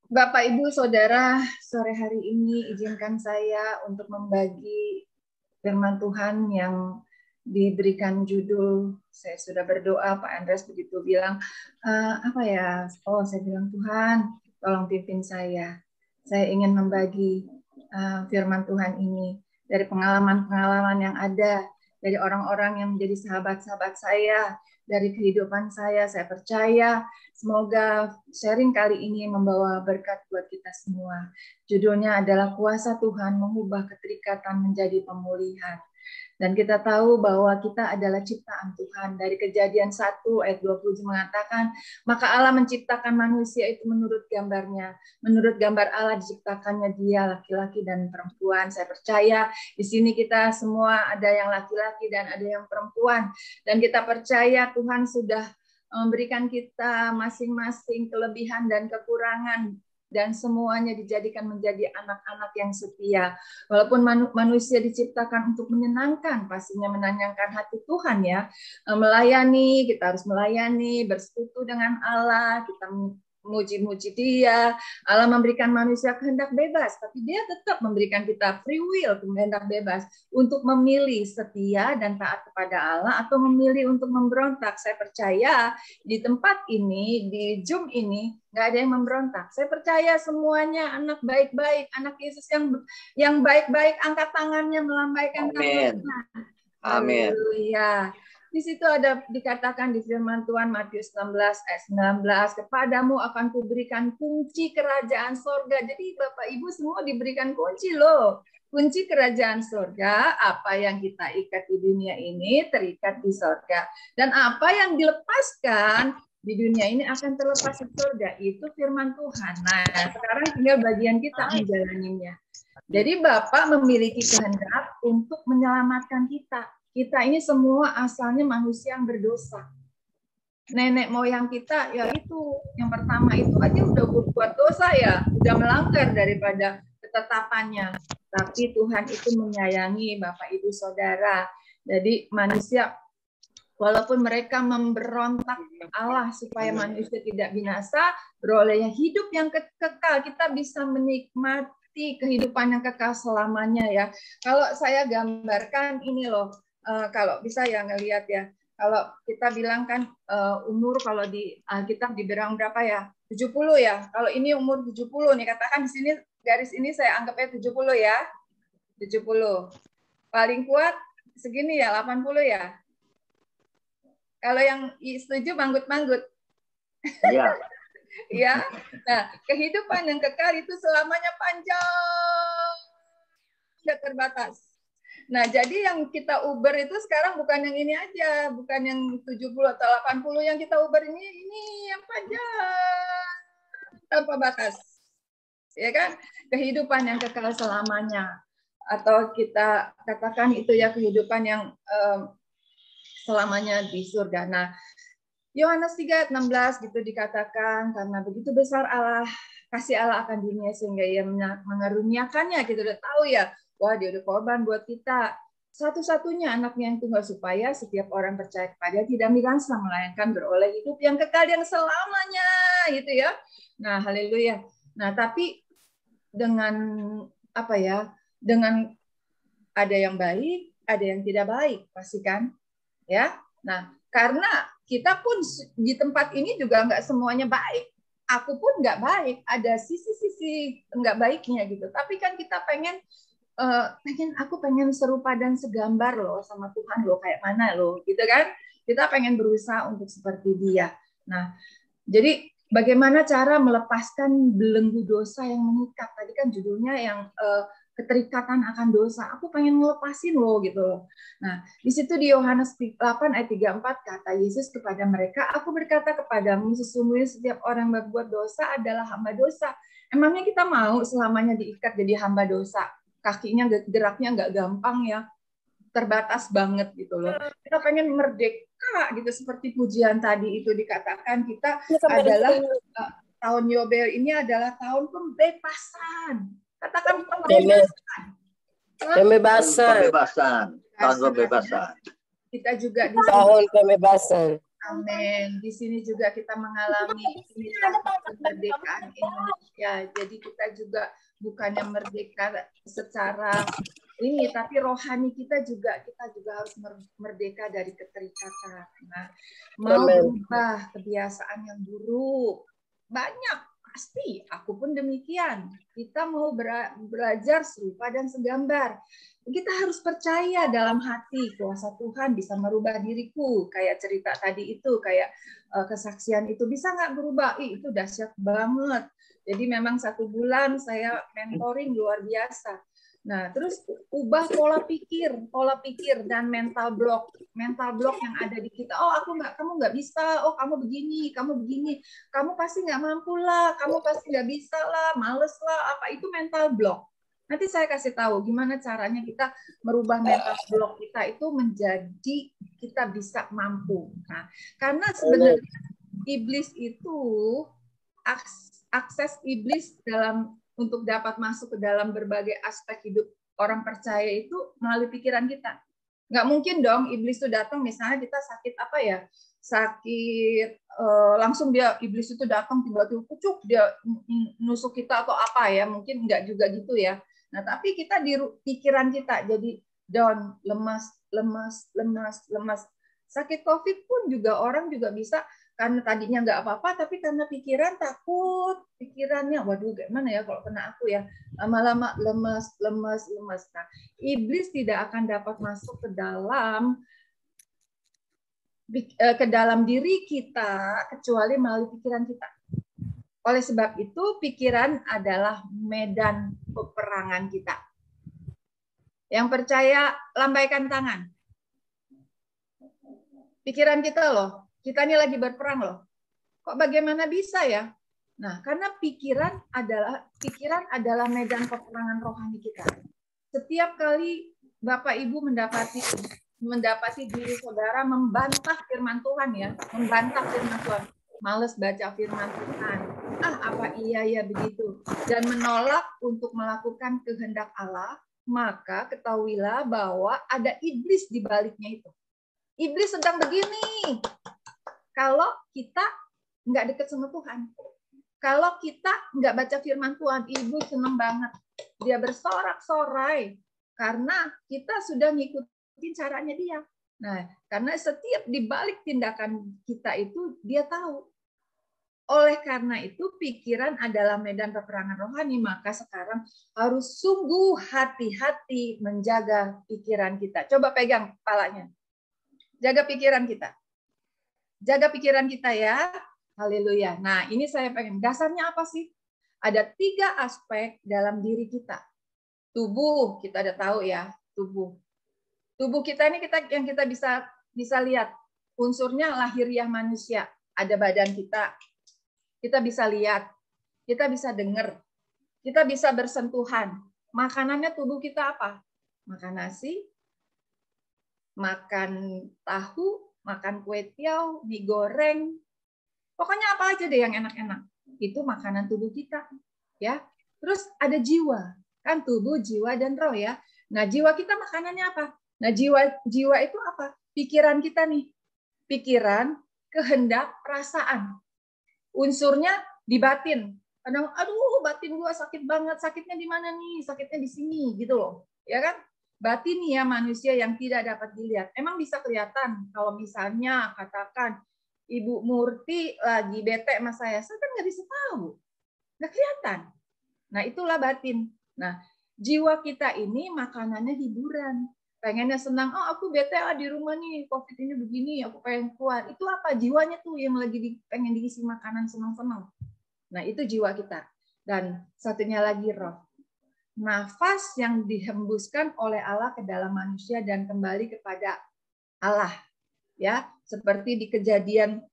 Bapak, Ibu, Saudara, sore hari ini izinkan saya untuk membagi firman Tuhan yang diberikan judul. Saya sudah berdoa, Pak Andreas begitu bilang, apa ya? Oh, saya bilang, Tuhan, tolong pimpin saya. Saya ingin membagi firman Tuhan ini dari pengalaman-pengalaman yang ada, dari orang-orang yang menjadi sahabat-sahabat saya, dari kehidupan saya percaya semoga sharing kali ini membawa berkat buat kita semua. Judulnya adalah Kuasa Tuhan Mengubah Keterikatan Menjadi Pemulihan. Dan kita tahu bahwa kita adalah ciptaan Tuhan. Dari Kejadian 1 ayat 20 mengatakan, maka Allah menciptakan manusia itu menurut gambarnya. Menurut gambar Allah diciptakannya dia, laki-laki dan perempuan. Saya percaya di sini kita semua ada yang laki-laki dan ada yang perempuan. Dan kita percaya Tuhan sudah memberikan kita masing-masing kelebihan dan kekurangan, dan semuanya dijadikan menjadi anak-anak yang setia. Walaupun manusia diciptakan untuk menyenangkan, pastinya menyenangkan hati Tuhan ya. Melayani, kita harus melayani, bersekutu dengan Allah, kita memuji-muji Dia. Allah memberikan manusia kehendak bebas, tapi Dia tetap memberikan kita free will, kehendak bebas untuk memilih setia dan taat kepada Allah atau memilih untuk memberontak. Saya percaya di tempat ini, di Zoom ini, nggak ada yang memberontak. Saya percaya semuanya anak baik-baik, anak Yesus yang baik-baik, angkat tangannya melambaikan tangannya. Amin. Haleluya. Di situ ada dikatakan di firman Tuhan Matius 16 ayat 19, kepadamu akan kuberikan kunci kerajaan sorga. Jadi Bapak Ibu semua diberikan kunci loh. Kunci kerajaan sorga, apa yang kita ikat di dunia ini terikat di sorga. Dan apa yang dilepaskan di dunia ini akan terlepas di surga. Itu firman Tuhan. Nah, sekarang tinggal bagian kita menjalaninya. Jadi Bapak memiliki kehendak untuk menyelamatkan kita. Kita ini semua asalnya manusia yang berdosa. Nenek moyang kita, ya itu yang pertama itu aja udah berbuat dosa ya, udah melanggar daripada ketetapannya. Tapi Tuhan itu menyayangi Bapak Ibu Saudara. Jadi manusia, walaupun mereka memberontak Allah supaya manusia tidak binasa, beroleh hidup yang kekal, kita bisa menikmati kehidupan yang kekal selamanya ya. Kalau saya gambarkan ini loh, kalau bisa ya ngelihat ya, kalau kita bilang kan umur kalau di Alkitab dibilang berapa ya? 70 ya. Kalau ini umur 70 nih, katakan di sini garis ini saya anggapnya 70 ya. 70. Paling kuat segini ya, 80 ya. Kalau yang setuju manggut-manggut. Iya. Ya. Nah, kehidupan yang kekal itu selamanya panjang, tidak terbatas. Nah, jadi yang kita uber itu sekarang bukan yang ini aja, bukan yang 70 atau 80 yang kita uber ini yang panjang tanpa batas. Ya kan? Kehidupan yang kekal selamanya. Atau kita katakan itu ya kehidupan yang selamanya di surga. Nah, Yohanes 3:16 gitu dikatakan, karena begitu besar kasih Allah akan dunia sehingga ia mengaruniakannya, kita udah tahu ya, wah dia udah korban buat kita. Satu-satunya anaknya yang tunggal supaya setiap orang percaya kepada tidak binasa melainkan beroleh hidup yang kekal yang selamanya gitu ya. Nah, haleluya. Nah, tapi dengan apa ya? Dengan ada yang baik, ada yang tidak baik, pasti kan? Ya. Nah, karena kita pun di tempat ini juga nggak semuanya baik. Aku pun nggak baik, ada sisi-sisi nggak baiknya gitu. Tapi kan kita aku pengen serupa dan segambar loh sama Tuhan loh, kayak mana loh, gitu kan? Kita pengen berusaha untuk seperti Dia. Nah, jadi bagaimana cara melepaskan belenggu dosa yang mengikat? Tadi kan judulnya yang keterikatan akan dosa. Aku pengen ngelepasin loh gitu loh. Nah, di situ di Yohanes 8 ayat 34 kata Yesus kepada mereka, aku berkata kepadamu sesungguhnya setiap orang berbuat dosa adalah hamba dosa. Emangnya kita mau selamanya diikat jadi hamba dosa? Kakinya geraknya nggak gampang ya, terbatas banget gitu loh. Kita pengen merdeka gitu, seperti pujian tadi itu dikatakan kita adalah tahun Yobel ini adalah tahun pembebasan. Katakan pembebasan. Pembebasan. Tahun pembebasan. Kita juga di tahun pembebasan. Amin. Di sini juga kita mengalami kemerdekaan Indonesia. Ya, jadi kita juga bukannya merdeka secara ini, tapi rohani kita juga harus merdeka dari keterikatan. Nah, mau berubah kebiasaan yang buruk banyak, pasti aku pun demikian. Kita mau belajar serupa dan segambar. Kita harus percaya dalam hati kuasa Tuhan bisa merubah diriku. Kayak cerita tadi itu, kayak kesaksian itu bisa nggak berubah? Itu dahsyat banget. Jadi memang 1 bulan saya mentoring luar biasa. Nah, terus ubah pola pikir dan mental block yang ada di kita. Oh, kamu nggak bisa. Oh, kamu begini, kamu pasti nggak mampu lah, kamu pasti nggak bisa lah, males lah. Apa itu mental block? Nanti saya kasih tahu gimana caranya kita merubah mental block kita itu menjadi kita bisa mampu. Nah, karena sebenarnya iblis itu akses iblis untuk dapat masuk ke dalam berbagai aspek hidup orang percaya itu melalui pikiran kita. Nggak mungkin dong iblis itu datang, misalnya kita sakit apa ya, langsung iblis itu datang tiba-tiba pucuk dia nusuk kita atau apa ya, mungkin nggak juga gitu ya. Nah, tapi kita di pikiran kita jadi down, lemas. Sakit COVID pun juga orang juga bisa karena tadinya nggak apa-apa, tapi karena pikiran takut, pikirannya, waduh gimana ya kalau kena aku ya, lama-lama lemas. Nah, iblis tidak akan dapat masuk ke dalam diri kita kecuali melalui pikiran kita. Oleh sebab itu, pikiran adalah medan peperangan kita. Yang percaya, lambaikan tangan. Pikiran kita loh. Kita ini lagi berperang loh. Kok bagaimana bisa ya? Nah, karena pikiran adalah medan peperangan rohani kita. Setiap kali Bapak Ibu mendapati diri saudara membantah firman Tuhan ya, membantah firman Tuhan, males baca firman Tuhan, apa iya ya begitu, dan menolak untuk melakukan kehendak Allah, maka ketahuilah bahwa ada iblis di baliknya itu. Iblis sedang begini. Kalau kita nggak dekat sama Tuhan, kalau kita nggak baca firman Tuhan, ibu seneng banget. Dia bersorak-sorai karena kita sudah ngikutin caranya dia. Nah, karena setiap dibalik tindakan kita itu dia tahu. Oleh karena itu, pikiran adalah medan peperangan rohani, maka sekarang harus sungguh hati-hati menjaga pikiran kita. Coba pegang kepalanya. Jaga pikiran kita. Jaga pikiran kita ya. Haleluya. Nah, ini saya pengen. Dasarnya apa sih? Ada 3 aspek dalam diri kita. Tubuh, kita ada tahu ya, tubuh. Tubuh kita ini yang kita bisa lihat. Unsurnya lahiriah manusia. Ada badan kita. Kita bisa lihat. Kita bisa dengar. Kita bisa bersentuhan. Makanannya tubuh kita apa? Makan nasi, makan tahu, makan kue tiaw, mie goreng, pokoknya apa aja deh yang enak-enak. Itu makanan tubuh kita, ya. Terus ada jiwa, kan tubuh, jiwa dan roh ya. Nah, jiwa kita makanannya apa? Nah, jiwa itu apa? Pikiran kita nih. Pikiran, kehendak, perasaan. Unsurnya di batin. Kadang, aduh, batin gua sakit banget. Sakitnya di mana nih? Sakitnya di sini, gitu loh. Ya kan? Batin ya manusia yang tidak dapat dilihat. Emang bisa kelihatan kalau misalnya katakan Ibu Murti lagi bete sama saya kan nggak bisa tahu, nggak kelihatan. Nah, itulah batin. Nah, jiwa kita ini makanannya hiburan. Pengennya senang, aku bete di rumah nih, COVID ini begini, aku pengen keluar. Itu apa? Jiwanya tuh yang lagi pengen diisi makanan senang-senang. Nah, itu jiwa kita. Dan satunya lagi roh. Nafas yang dihembuskan oleh Allah ke dalam manusia dan kembali kepada Allah. Ya, seperti di Kejadian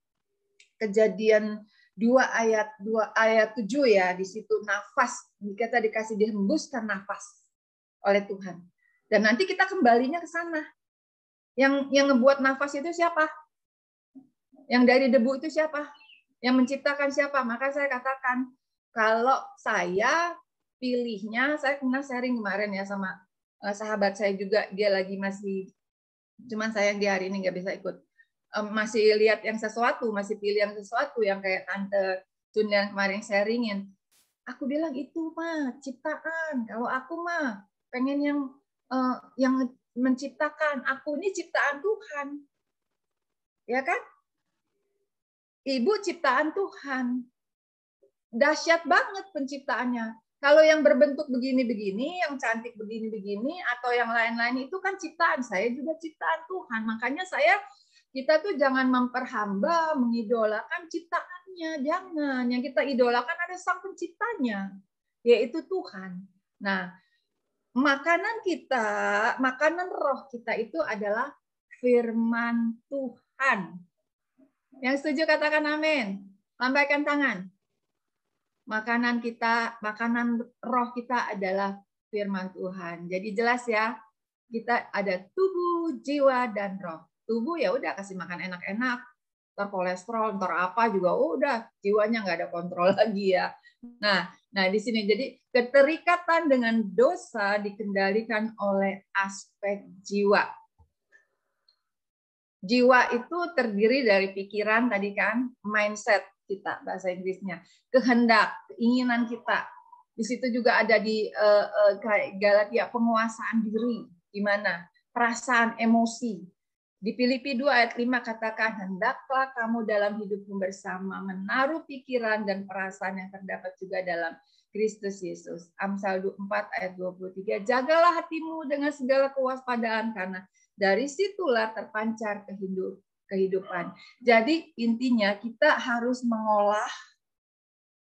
2 ayat 7 ya, di situ nafas, kita dikasih dihembuskan nafas oleh Tuhan. Dan nanti kita kembalinya ke sana. Yang ngebuat nafas itu siapa? Yang dari debu itu siapa? Yang menciptakan siapa? Maka saya katakan, kalau saya pilihnya, saya pernah sharing kemarin ya sama sahabat saya juga, dia lagi masih, cuman sayang dia hari ini nggak bisa ikut, masih lihat yang sesuatu, masih pilih yang sesuatu yang kayak Tante Jun yang kemarin sharingin. Aku bilang itu mah ciptaan. Kalau aku mah pengen yang menciptakan. Aku ini ciptaan Tuhan. Ya kan? Ibu ciptaan Tuhan. Dahsyat banget penciptaannya. Kalau yang berbentuk begini-begini, yang cantik begini-begini, atau yang lain-lain itu kan ciptaan. Saya juga ciptaan Tuhan. Makanya kita tuh jangan memperhamba, mengidolakan ciptaannya. Jangan. Yang kita idolakan ada sang penciptanya, yaitu Tuhan. Nah, makanan roh kita itu adalah firman Tuhan. Yang setuju katakan amin. Lambaikan tangan. Makanan roh kita adalah firman Tuhan. Jadi jelas ya, kita ada tubuh, jiwa, dan roh. Tubuh ya udah kasih makan enak-enak, ntar kolesterol, ntar apa juga udah, jiwanya nggak ada kontrol lagi ya. Nah di sini jadi keterikatan dengan dosa dikendalikan oleh aspek jiwa. Jiwa itu terdiri dari pikiran tadi kan, mindset kita bahasa Inggrisnya, kehendak, keinginan kita. Di situ juga ada di Galatia penguasaan diri, gimana? Perasaan, emosi. Di Filipi 2 ayat 5 katakan, hendaklah kamu dalam hidupmu bersama menaruh pikiran dan perasaan yang terdapat juga dalam Kristus Yesus. Amsal 4 ayat 23, jagalah hatimu dengan segala kewaspadaan karena dari situlah terpancar kehidupan. Jadi intinya kita harus mengolah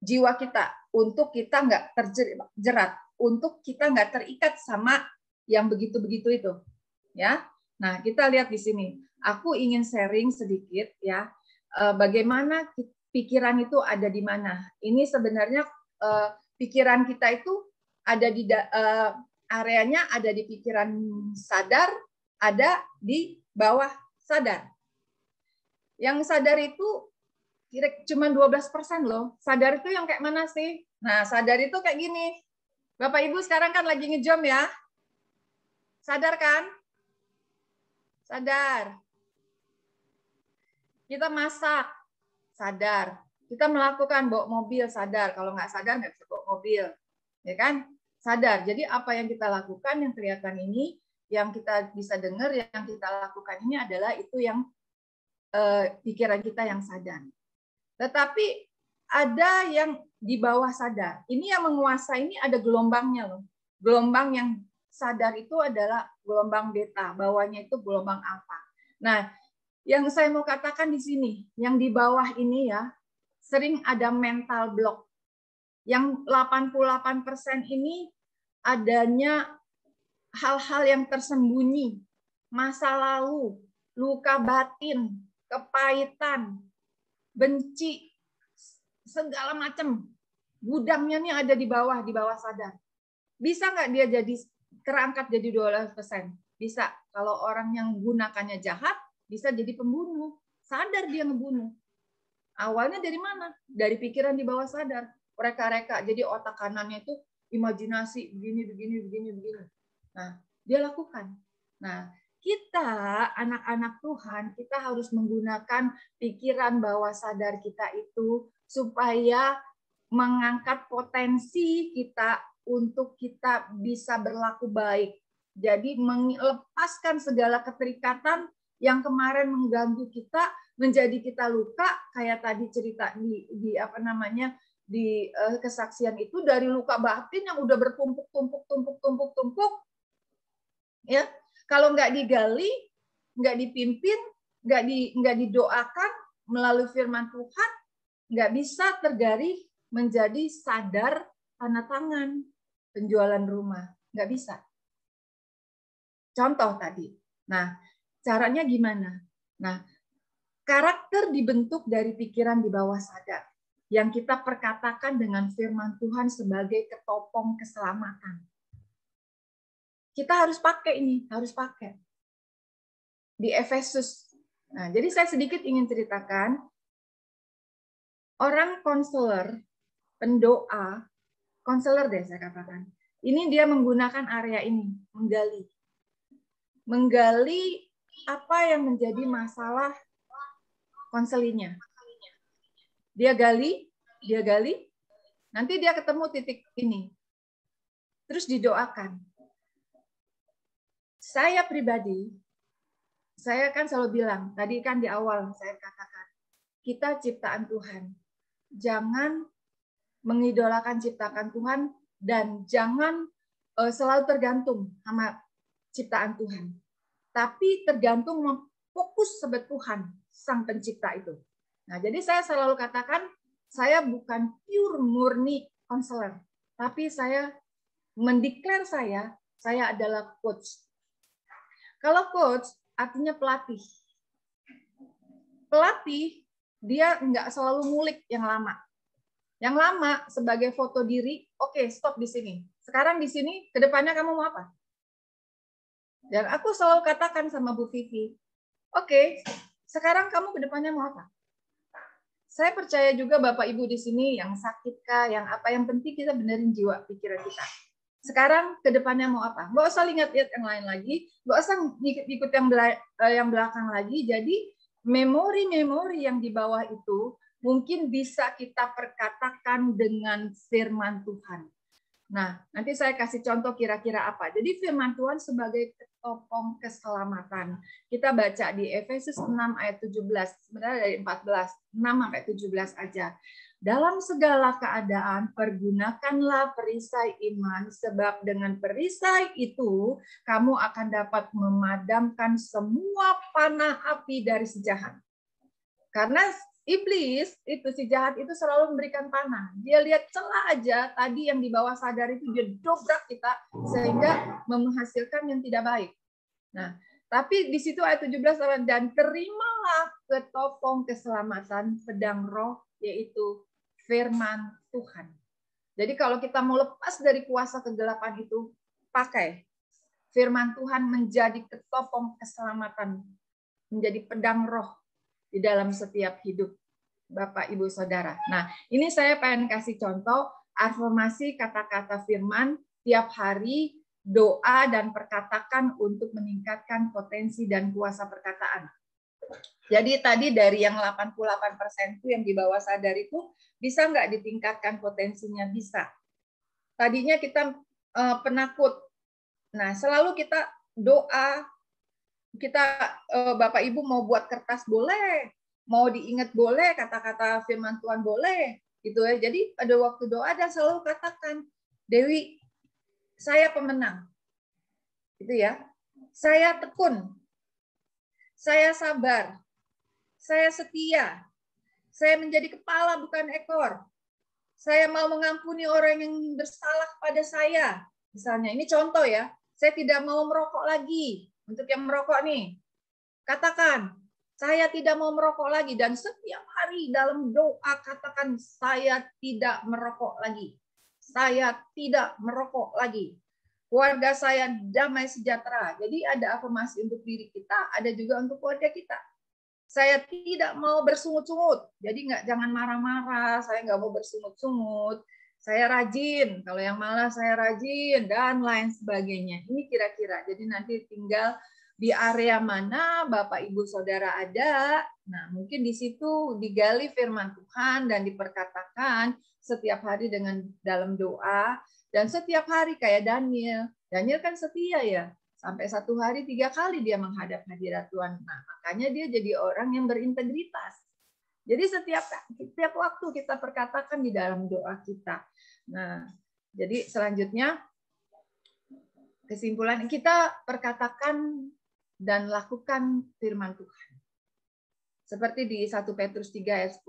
jiwa kita untuk kita nggak terjerat, untuk kita nggak terikat sama yang begitu-begitu itu. Ya, nah kita lihat di sini. Aku ingin sharing sedikit ya, bagaimana pikiran itu ada di mana. Ini sebenarnya pikiran kita itu ada di areanya ada di pikiran sadar, ada di bawah sadar. Yang sadar itu cuma 12% loh. Sadar itu yang kayak mana sih? Nah, sadar itu kayak gini. Bapak Ibu sekarang kan lagi ngejom ya. Sadar kan? Sadar. Kita masak, sadar. Kita melakukan bawa mobil, sadar. Kalau nggak sadar nggak bisa bawa mobil. Ya kan? Sadar. Jadi apa yang kita lakukan yang kelihatan ini, yang kita bisa dengar, yang kita lakukan ini adalah itu yang pikiran kita yang sadar. Tetapi ada yang di bawah sadar. Ini yang menguasai, ini ada gelombangnya loh. Gelombang yang sadar itu adalah gelombang beta, bawahnya itu gelombang alfa. Nah, yang saya mau katakan di sini, yang di bawah ini ya, sering ada mental block. Yang 88% ini adanya hal-hal yang tersembunyi, masa lalu, luka batin, kepahitan, benci, segala macam. Gudangnya nih ada di bawah sadar. Bisa nggak dia jadi terangkat jadi 12%? Bisa. Kalau orang yang gunakannya jahat, bisa jadi pembunuh. Sadar dia ngebunuh. Awalnya dari mana? Dari pikiran di bawah sadar. Reka-reka. Jadi otak kanannya itu imajinasi begini. Nah, dia lakukan. Nah, kita anak-anak Tuhan, kita harus menggunakan pikiran bawah sadar kita itu supaya mengangkat potensi kita untuk kita bisa berlaku baik. Jadi melepaskan segala keterikatan yang kemarin mengganggu kita, menjadi kita luka, kayak tadi cerita di apa namanya di kesaksian itu, dari luka batin yang udah bertumpuk, ya. Kalau nggak digali, nggak dipimpin, nggak didoakan melalui firman Tuhan, nggak bisa tergali menjadi sadar tanda tangan penjualan rumah, nggak bisa. Contoh tadi. Nah, caranya gimana? Nah, karakter dibentuk dari pikiran di bawah sadar yang kita perkatakan dengan firman Tuhan sebagai ketopong keselamatan. Kita harus pakai ini, harus pakai. Di Efesus. Nah, jadi saya sedikit ingin ceritakan, orang konselor, pendoa, konselor deh saya katakan, ini dia menggunakan area ini, menggali apa yang menjadi masalah konselinya. Dia gali, Nanti dia ketemu titik ini. Terus didoakan. Saya pribadi, saya kan selalu bilang, tadi kan di awal saya katakan, kita ciptaan Tuhan. Jangan mengidolakan ciptaan Tuhan dan jangan selalu tergantung sama ciptaan Tuhan. Tapi tergantung fokus sama Tuhan, Sang Pencipta itu. Nah, jadi saya selalu katakan, saya bukan pure murni konselor, tapi saya mendeklar saya adalah coach. Kalau coach artinya pelatih. Pelatih dia nggak selalu ngulik yang lama. Yang lama sebagai foto diri, oke, stop di sini. Sekarang di sini, ke depannya kamu mau apa? Dan aku selalu katakan sama Bu Vivi, oke, sekarang kamu ke depannya mau apa? Saya percaya juga Bapak Ibu di sini yang sakit kah, yang apa, yang penting kita benerin jiwa pikiran kita. Sekarang ke depannya mau apa? Nggak usah lihat-lihat yang lain lagi, nggak usah ikut yang belakang lagi. Jadi memori-memori yang di bawah itu mungkin bisa kita perkatakan dengan firman Tuhan. Nah, nanti saya kasih contoh kira-kira apa. Jadi firman Tuhan sebagai ketopong keselamatan. Kita baca di Efesus 6 ayat 17, sebenarnya dari 14, 6 sampai 17 aja. Dalam segala keadaan pergunakanlah perisai iman, sebab dengan perisai itu kamu akan dapat memadamkan semua panah api dari si jahat. Karena iblis itu, si jahat itu selalu memberikan panah. Dia lihat celah aja tadi yang di bawah sadar itu, dia dobrak kita sehingga menghasilkan yang tidak baik. Nah, tapi di situ ayat 17, dan terimalah ketopong keselamatan pedang roh, yaitu firman Tuhan. Jadi kalau kita mau lepas dari kuasa kegelapan itu, pakai firman Tuhan menjadi ketopong keselamatan, menjadi pedang roh di dalam setiap hidup Bapak, Ibu, Saudara. Nah, ini saya pengen kasih contoh afirmasi kata-kata firman tiap hari, doa dan perkatakan untuk meningkatkan potensi dan kuasa perkataan. Jadi tadi dari yang 88% itu yang di bawah sadar itu, bisa nggak ditingkatkan potensinya? Bisa. Tadinya kita penakut. Nah, selalu kita doa, kita Bapak Ibu mau buat kertas boleh, mau diingat boleh, kata-kata firman Tuhan boleh, gitu ya. Jadi pada waktu doa dan selalu katakan, Dewi, saya pemenang, gitu ya. Saya tekun, saya sabar, saya setia, saya menjadi kepala bukan ekor. Saya mau mengampuni orang yang bersalah pada saya. Misalnya, ini contoh ya. Saya tidak mau merokok lagi. Untuk yang merokok nih, katakan, saya tidak mau merokok lagi. Dan setiap hari dalam doa katakan, saya tidak merokok lagi. Saya tidak merokok lagi. Keluarga saya damai sejahtera. Jadi ada afirmasi untuk diri kita, ada juga untuk keluarga kita. Saya tidak mau bersungut-sungut. Jadi jangan marah-marah, saya nggak mau bersungut-sungut. Saya rajin, kalau yang malas saya rajin, dan lain sebagainya. Ini kira-kira. Jadi nanti tinggal di area mana Bapak, Ibu, Saudara ada. Nah, mungkin di situ digali firman Tuhan dan diperkatakan setiap hari dengan dalam doa. Dan setiap hari kayak Daniel. Daniel kan setia ya. Sampai 1 hari 3 kali dia menghadap hadirat Tuhan. Nah, makanya dia jadi orang yang berintegritas. Jadi setiap waktu kita perkatakan di dalam doa kita. Nah, jadi selanjutnya kesimpulan kita perkatakan dan lakukan firman Tuhan. Seperti di 1 Petrus 3 ayat 10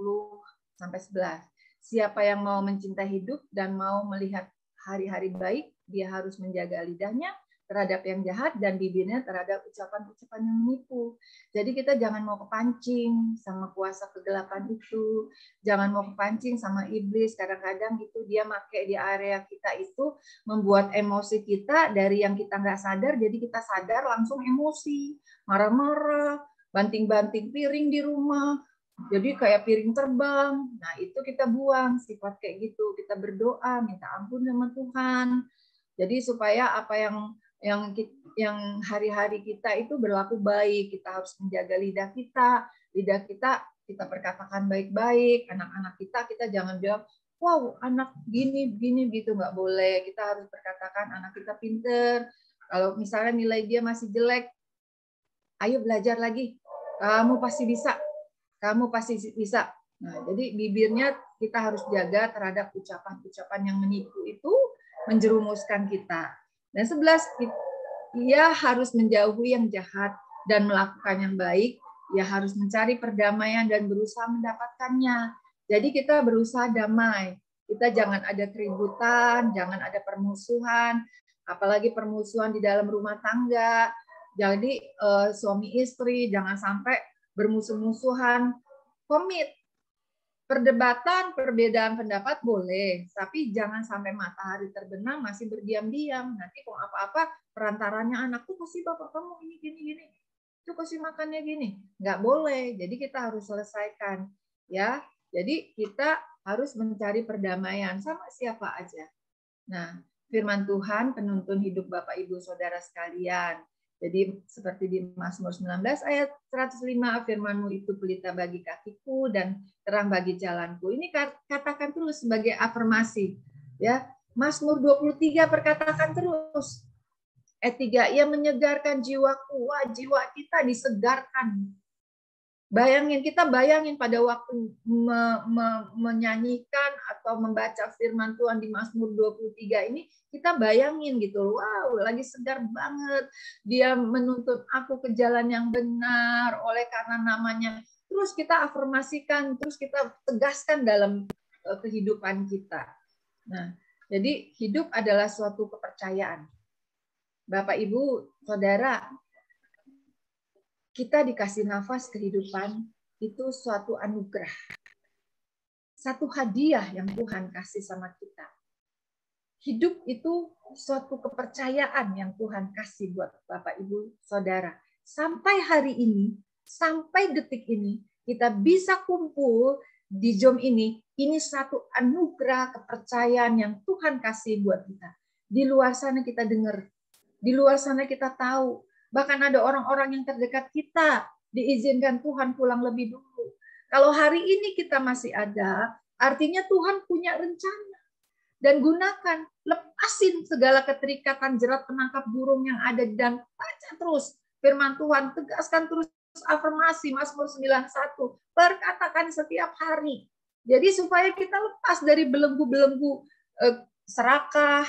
sampai 11. Siapa yang mau mencintai hidup dan mau melihat hari-hari baik, dia harus menjaga lidahnya terhadap yang jahat dan bibirnya terhadap ucapan-ucapan yang menipu. Jadi kita jangan mau kepancing sama kuasa kegelapan itu, jangan mau kepancing sama iblis. Kadang-kadang itu dia pakai di area kita itu membuat emosi kita dari yang kita nggak sadar, jadi kita sadar langsung emosi, marah-marah, banting-banting piring di rumah. Jadi kayak piring terbang. Nah, itu kita buang sifat kayak gitu. Kita berdoa, minta ampun sama Tuhan. Jadi supaya apa yang hari-hari kita itu berlaku baik, kita harus menjaga lidah kita kita perkatakan baik-baik, anak-anak kita jangan bilang, wow anak gini gitu, nggak boleh. Kita harus berkatakan anak kita pinter. Kalau misalnya nilai dia masih jelek, ayo belajar lagi. Kamu pasti bisa. Kamu pasti bisa. Nah, jadi bibirnya kita harus jaga terhadap ucapan-ucapan yang menipu itu menjerumuskan kita. Dan 11, ia harus menjauhi yang jahat dan melakukan yang baik. Ia harus mencari perdamaian dan berusaha mendapatkannya. Jadi kita berusaha damai. Kita jangan ada keributan, jangan ada permusuhan, apalagi permusuhan di dalam rumah tangga. Jadi suami istri jangan sampai bermusuh-musuhan. Komit. Perdebatan, perbedaan pendapat boleh, tapi jangan sampai matahari terbenam masih berdiam-diam. Nanti kalau apa-apa perantaranya anak tuh kasih bapak kamu ini gini-gini, itu kasih makannya gini, nggak boleh. Jadi kita harus selesaikan, ya. Jadi kita harus mencari perdamaian sama siapa aja. Nah, firman Tuhan penuntun hidup Bapak Ibu Saudara sekalian. Jadi seperti di Mazmur 19 ayat 105, firman-Mu itu pelita bagi kakiku dan terang bagi jalanku. Ini katakan terus sebagai afirmasi. Ya, Mazmur 23 perkatakan terus. Ayat 3, ia menyegarkan jiwaku. Wah, jiwa kita disegarkan. Kita bayangin pada waktu menyanyikan atau membaca firman Tuhan di Mazmur 23 ini, kita bayangin gitu, wow, lagi segar banget. Dia menuntun aku ke jalan yang benar oleh karena namanya. Terus kita afirmasikan, terus kita tegaskan dalam kehidupan kita. Nah, jadi hidup adalah suatu kepercayaan. Bapak, Ibu, Saudara, kita dikasih nafas kehidupan itu suatu anugerah. Satu hadiah yang Tuhan kasih sama kita. Hidup itu suatu kepercayaan yang Tuhan kasih buat Bapak, Ibu, Saudara. Sampai hari ini, sampai detik ini, kita bisa kumpul di Zoom ini satu anugerah kepercayaan yang Tuhan kasih buat kita. Di luar sana kita dengar, di luar sana kita tahu, bahkan ada orang-orang yang terdekat kita diizinkan Tuhan pulang lebih dulu. Kalau hari ini kita masih ada, artinya Tuhan punya rencana. Dan gunakan, lepasin segala keterikatan jerat penangkap burung yang ada dan baca terus firman Tuhan, tegaskan terus afirmasi Mazmur 91, perkatakan setiap hari. Jadi supaya kita lepas dari belenggu-belenggu serakah,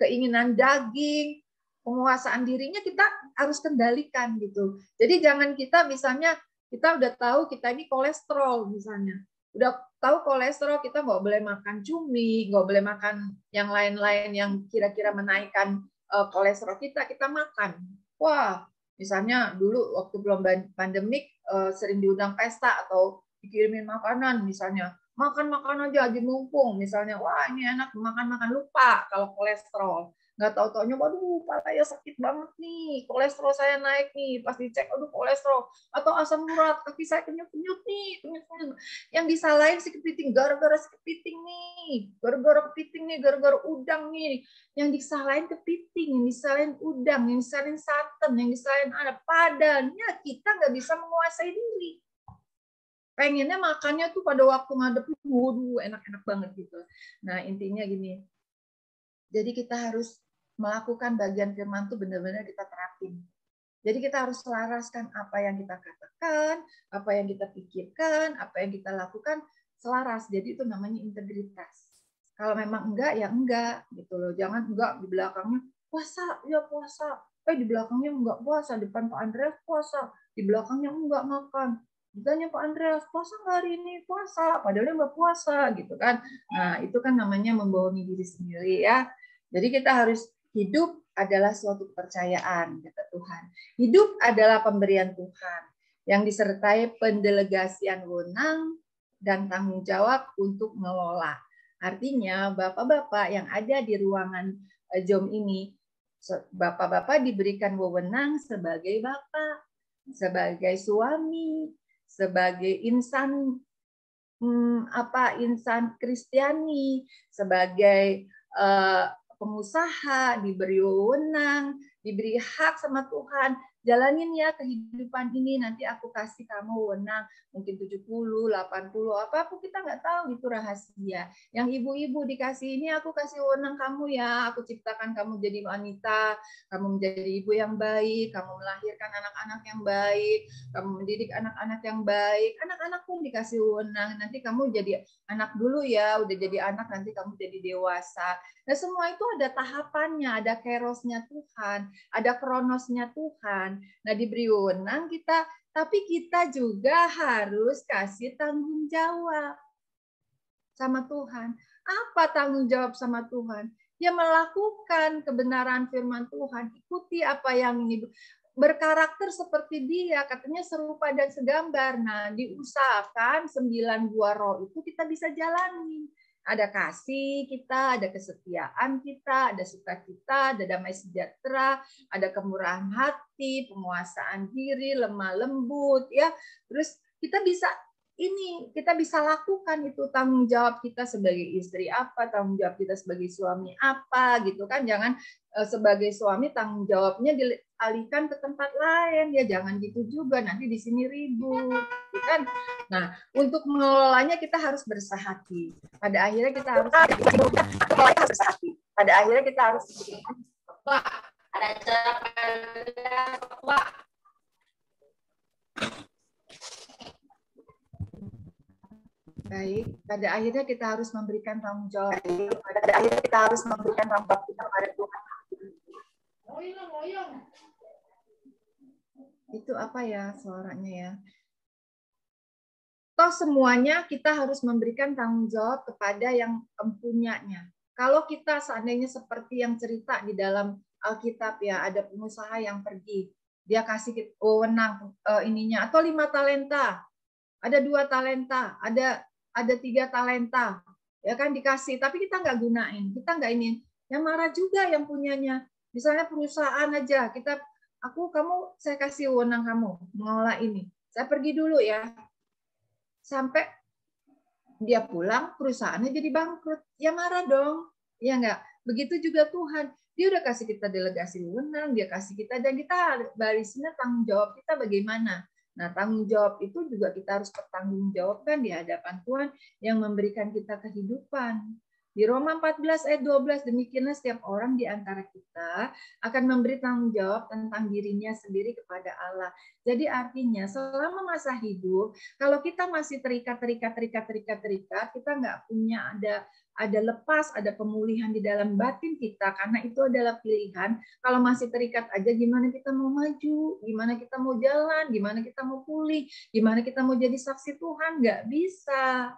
keinginan daging, penguasaan dirinya kita harus kendalikan gitu. Jadi jangan kita misalnya kita udah tahu kita ini kolesterol misalnya. Udah tahu kolesterol kita nggak boleh makan cumi, nggak boleh makan yang lain-lain yang kira-kira menaikkan kolesterol kita makan. Wah, misalnya dulu waktu belum pandemik sering diundang pesta atau dikirimin makanan misalnya. Makan aja mumpung misalnya. Wah, ini enak makan lupa kalau kolesterol. Nggak tahu-taunya, waduh, palanya sakit banget nih, kolesterol saya naik nih, pas dicek, aduh kolesterol, atau asam urat, kaki saya kenyut-kenyut nih, yang disalahin si kepiting, gara-gara si kepiting nih, gara-gara udang nih, yang disalahin kepiting, yang disalahin udang, yang disalahin santan, yang disalahin ada, padahal kita nggak bisa menguasai diri. Pengennya makannya tuh pada waktu ngadepin, waduh, enak-enak banget gitu. Nah, intinya gini, jadi kita harus melakukan bagian firman itu benar-benar kita terapin. Jadi kita harus selaraskan apa yang kita katakan, apa yang kita pikirkan, apa yang kita lakukan selaras. Jadi itu namanya integritas. Kalau memang enggak ya enggak gitu loh. Jangan enggak di belakangnya puasa, ya puasa. Di belakangnya enggak puasa, depan Pak Andreas puasa, di belakangnya enggak makan. Ditanya Pak Andreas, puasa nggak hari ini? Puasa, padahal dia nggak puasa gitu kan. Nah, itu kan namanya membohongi diri sendiri ya. Jadi kita harus hidup adalah suatu kepercayaan, kata Tuhan. Hidup adalah pemberian Tuhan yang disertai pendelegasian wewenang dan tanggung jawab untuk mengelola. Artinya, bapak-bapak yang ada di ruangan Zoom ini, bapak-bapak diberikan wewenang sebagai bapak, sebagai suami, sebagai insan insan Kristiani, sebagai pengusaha, diberi wewenang, diberi hak sama Tuhan, jalanin ya kehidupan ini, nanti aku kasih kamu wewenang, mungkin 70, 80, apapun kita nggak tahu, itu rahasia. Yang ibu-ibu dikasih ini, aku kasih wewenang kamu ya, aku ciptakan kamu jadi wanita, kamu menjadi ibu yang baik, kamu melahirkan anak-anak yang baik, kamu mendidik anak-anak yang baik, anak-anak pun dikasih wewenang, nanti kamu jadi anak dulu ya, udah jadi anak, nanti kamu jadi dewasa. Nah, semua itu ada tahapannya, ada kerosnya Tuhan, ada kronosnya Tuhan. Nah, diberi wewenang kita, tapi kita juga harus kasih tanggung jawab sama Tuhan. Apa tanggung jawab sama Tuhan? Ya melakukan kebenaran firman Tuhan, ikuti apa yang ini berkarakter seperti dia, katanya serupa dan segambar. Nah, diusahakan 9 buah roh itu kita bisa jalani. Ada kasih kita, ada kesetiaan kita, ada sukacita, ada damai sejahtera, ada kemurahan hati, penguasaan diri, lemah lembut, ya. Terus kita bisa kita bisa lakukan itu, tanggung jawab kita sebagai istri apa, tanggung jawab kita sebagai suami apa, gitu kan. Jangan sebagai suami tanggung jawabnya dialihkan ke tempat lain, ya jangan gitu juga, nanti di sini ribut, gitu kan. Nah, untuk mengelolanya kita harus bersahati. Pada akhirnya kita harus bersahati. Pada akhirnya kita harus ada cara. Baik, pada akhirnya kita harus memberikan tanggung jawab. Pada akhirnya kita harus memberikan tanggung jawab kita pada Tuhan. Itu apa ya suaranya ya? Toh semuanya kita harus memberikan tanggung jawab kepada yang mempunyanya. Kalau kita seandainya seperti yang cerita di dalam Alkitab ya, ada pengusaha yang pergi, dia kasih wewenang ininya, atau 5 talenta, ada 2 talenta, ada 3 talenta, ya kan dikasih, tapi kita nggak gunain, kita nggak ini, yang marah juga yang punyanya. Misalnya perusahaan aja, kamu saya kasih wewenang kamu mengelola ini, saya pergi dulu ya, sampai dia pulang perusahaannya jadi bangkrut, ya marah dong, ya nggak? Begitu juga Tuhan, dia udah kasih kita delegasi wewenang, dia kasih kita, dan kita barisnya tanggung jawab kita bagaimana. Nah, tanggung jawab itu juga kita harus pertanggungjawabkan di hadapan Tuhan yang memberikan kita kehidupan. Di Roma 14 ayat 12, demikianlah setiap orang di antara kita akan memberi tanggung jawab tentang dirinya sendiri kepada Allah. Jadi artinya selama masa hidup, kalau kita masih terikat, kita nggak punya ada lepas, ada pemulihan di dalam batin kita, karena itu adalah pilihan. Kalau masih terikat aja, gimana kita mau maju, gimana kita mau jalan, gimana kita mau pulih, gimana kita mau jadi saksi Tuhan, nggak bisa.